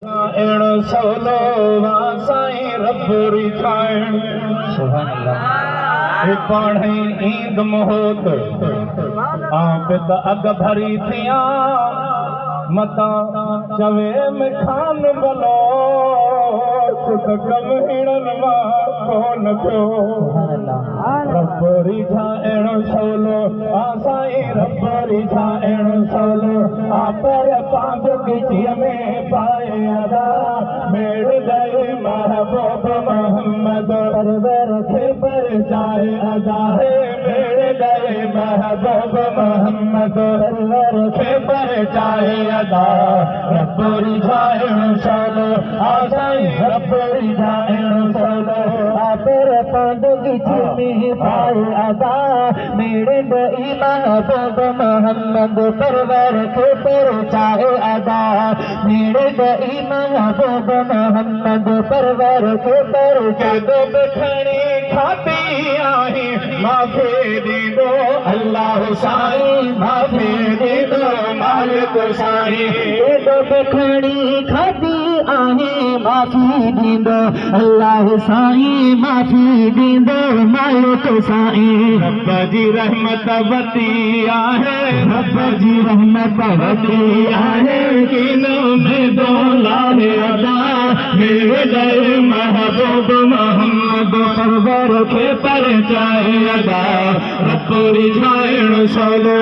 अहिड़ो सवलो वाह साईं रब रिठाइण सुभान अल्लाह पाणई ईद मोहत पित अग भरी थिया मता चवे में खान बलो सुख कम हिड़न मां कोन थियो रब रिठा अहिड़ो सवलो साईं रब रिठा अहिड़ो सवलो पर पांच गिचीअ में पाए अदा मेड़ गए महबूब मोहम्मद परवर खे परचाए अदा है मेड़ गए महबूब मोहम्मद परवर खे परचाए अदा रब रिझाइण सवलो साईं रब रिझाइण सवलो पर पांच गिचीअ में पाए अदा मेड़ गई महबूब मोहम्मद परवर खे परचाए अदा मेरे गई महबूब मोहम्मद परवर के परचाए बखणी खाती आई माफ़ी दीदो अल्लाह साईं माफ़ी दीदो मालिक साईं बखणी खाती आई माफ़ी दीदो अल्लाह साईं माफ़ी दीदो मालिक साईं रब जी रहमत वती आहे रब जी रहमत वती आहे किनो में दोलाल अदा मेरे गए महबूब मोहम्मद परवर खे परचाए अदा रब रिझाइण सवलो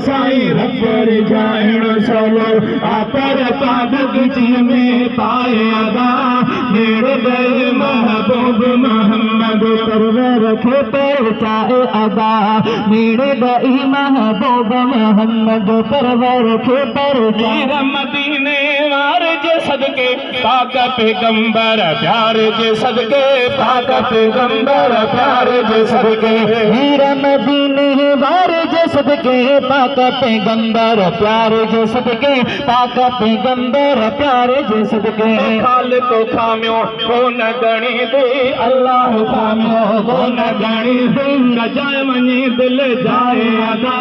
साईं रब रिझाइण सवलो पर पाद गिचीअ में पाए अदा मेरे गए महबूब मोहम्मद परवर खे परचाए अदा मेरे गई महबूब मोहम्मद परवर खे परचाए मदीने वार जे सदके पाक पैगंबर प्यार जे सदके पाक पैगंबर प्यार जे सदके हीर मदीने वार जे सदके पाक पैगंबर प्यार जे सदके पाक पैगंबर प्यार जे सदके खालिक खामियो को न गणी दे अल्लाह खामियो को न गणी दे न जाए मनी दिल जाए अदा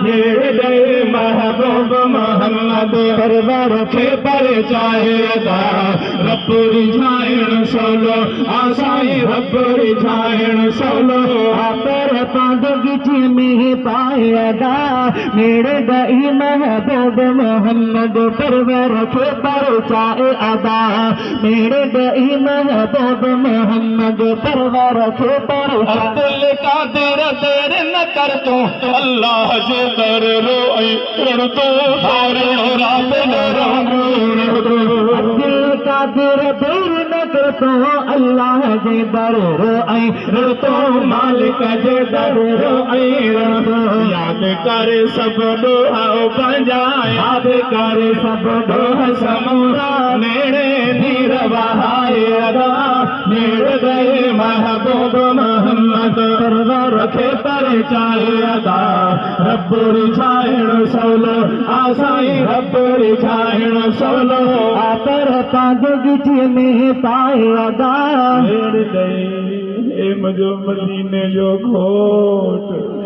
मेरे गए महबूब मोहम्मद परवर खे परचाए अदा रब रिझाइण सवलो साईं रब रिझाइण सवलो पर पांच गिचीअ में पाए अदा मेरे गई महबूब मोहम्मद परवर खे परचाए अदा मेरे गई महबूब मोहम्मद परवर खे परचाए दिल का देर न कर तू अल्लाह जे दर रोई रण तो रात दिल का देर न कर तो अल्लाह जे दर रोई रण तो मालिक जे दर रोई याद कर सब दोहा पंजा याद कर सब दोहा समूरा नेड़े नीर बहाए अदा नेड़ गए महबूब मोहम्मद परवर खे परचाए अदा रब रिझाइण सवलो साईं रब रिझाइण सवलो पर पांच गिचीअ में पाए अदा मुंहिंजो मदीने जो घोट।